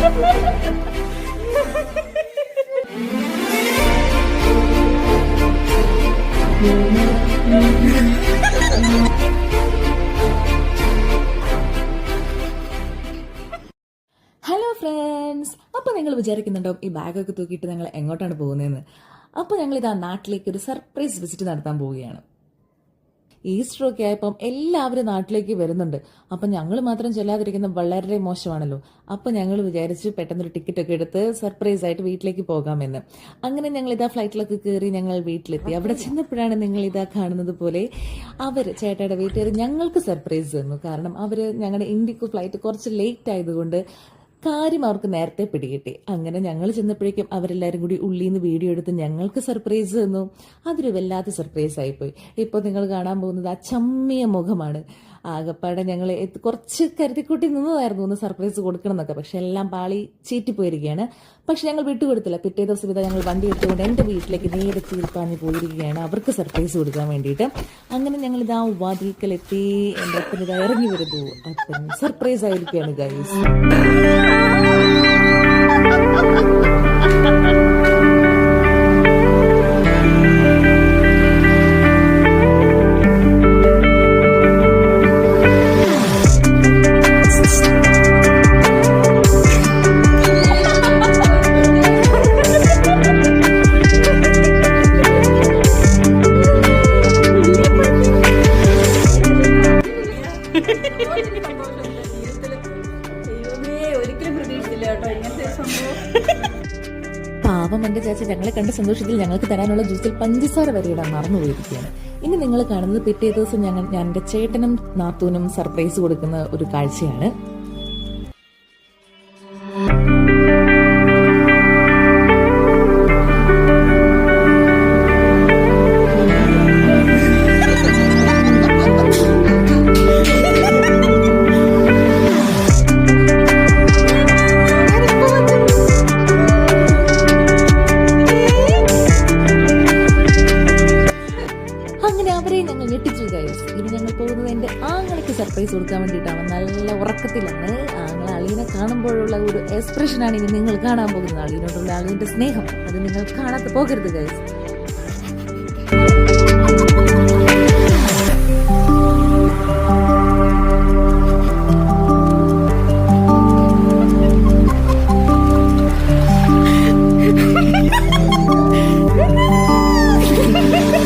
Hello friends, അപ്പോൾ നിങ്ങൾ വിചാരിക്കുന്നുണ്ടോ ഈ ബാഗൊക്കെ തൂക്കിയിട്ട് ഞങ്ങൾ എങ്ങോട്ടാണ് പോകുന്നതെന്ന്? അപ്പോൾ ഞങ്ങളിതാ നാട്ടിലേക്ക് ഒരു സർപ്രൈസ് വിസിറ്റ് നടത്താൻ പോവുകയാണ്. ഈസ്റ്റർ ഒക്കെ ആയപ്പം എല്ലാവരും നാട്ടിലേക്ക് വരുന്നുണ്ട്. അപ്പം ഞങ്ങൾ മാത്രം ചെല്ലാതിരിക്കുന്നത് വളരെ മോശമാണല്ലോ. അപ്പം ഞങ്ങൾ വിചാരിച്ച് പെട്ടെന്നൊരു ടിക്കറ്റൊക്കെ എടുത്ത് സർപ്രൈസ് ആയിട്ട് വീട്ടിലേക്ക് പോകാമെന്ന്. അങ്ങനെ ഞങ്ങളിതാ ഫ്ലൈറ്റിലൊക്കെ കയറി ഞങ്ങൾ വീട്ടിലെത്തി. അവിടെ ചെന്നപ്പോഴാണ് നിങ്ങളിതാ കാണുന്നത് പോലെ ചേട്ടയുടെ വീട്ടുകാർ ഞങ്ങൾക്ക് സർപ്രൈസ് തന്നു. കാരണം അവർ ഞങ്ങളുടെ ഇൻഡിഗോ ഫ്ലൈറ്റ് കുറച്ച് ലേറ്റ് ആയതുകൊണ്ട് കാര്യം അവർക്ക് നേരത്തെ പിടികിട്ടി. അങ്ങനെ ഞങ്ങൾ ചെന്നപ്പോഴേക്കും അവരെല്ലാവരും കൂടി ഉള്ളിന്ന് വീഡിയോ എടുത്ത് ഞങ്ങൾക്ക് സർപ്രൈസ് തന്നു. അതൊരു വല്ലാത്ത സർപ്രൈസ് ആയിപ്പോയി. ഇപ്പോൾ നിങ്ങൾ കാണാൻ പോകുന്നത് ആ ചമ്മിയ മുഖമാണ്. ആകപ്പാടെ ഞങ്ങൾ കുറച്ച് കരുതിക്കൂട്ടി നിന്നതായിരുന്നു ഒന്ന് സർപ്രൈസ് കൊടുക്കണം എന്നൊക്കെ. പക്ഷെ എല്ലാം പാളി ചീറ്റിപ്പോയിരിക്കുകയാണ്. പക്ഷെ ഞങ്ങൾ വിട്ടുകൊടുത്തില്ല. പിറ്റേ ദിവസം ഇതാ ഞങ്ങൾ വണ്ടി എടുത്തുകൊണ്ട് എൻ്റെ വീട്ടിലേക്ക് നേരെ തീർപ്പാഞ്ഞ് പോയിരിക്കുകയാണ് അവർക്ക് സർപ്രൈസ് കൊടുക്കാൻ വേണ്ടിയിട്ട്. അങ്ങനെ ഞങ്ങൾ ഇതാ വാതിൽക്കലെത്തി. എൻ്റെ അപ്പൻ ഇതാ ഇറങ്ങി വരുന്നു. അപ്പൻ സർപ്രൈസ് ആയിരിക്കുകയാണ് ഗൈസ്. പാവം എൻ്റെ ചേച്ചി ഞങ്ങളെ കണ്ട സന്തോഷത്തിൽ ഞങ്ങൾക്ക് തരാനുള്ള ജ്യൂസിൽ പഞ്ചസാര വരെ ഇടാൻ മറന്നുപോയിരിക്കുകയാണ്. ഇനി നിങ്ങൾ കാണുന്നത് പിറ്റേ ദിവസം ഞാൻ എൻ്റെ ചേട്ടനും നാത്തൂനും സർപ്രൈസ് കൊടുക്കുന്ന ഒരു കാഴ്ചയാണ്. അവരെ ഞങ്ങൾ ഞെട്ടിച്ചു ഗൈസ്. ഇനി ഞങ്ങൾ പോകുന്നത് എൻ്റെ ആങ്ങളയ്ക്ക് സർപ്രൈസ് കൊടുക്കാൻ വേണ്ടിയിട്ടാണ്. നല്ല ഉറക്കത്തിലാണ്. ആങ്ങളെ അളീനെ കാണുമ്പോഴുള്ള ഒരു എക്സ്പ്രഷനാണ് ഇനി നിങ്ങൾ കാണാൻ പോകുന്നത്. അളീനോടുള്ള അളീൻ്റെ സ്നേഹം അത് നിങ്ങൾ കാണാതെ പോകരുത് ഗൈസ്.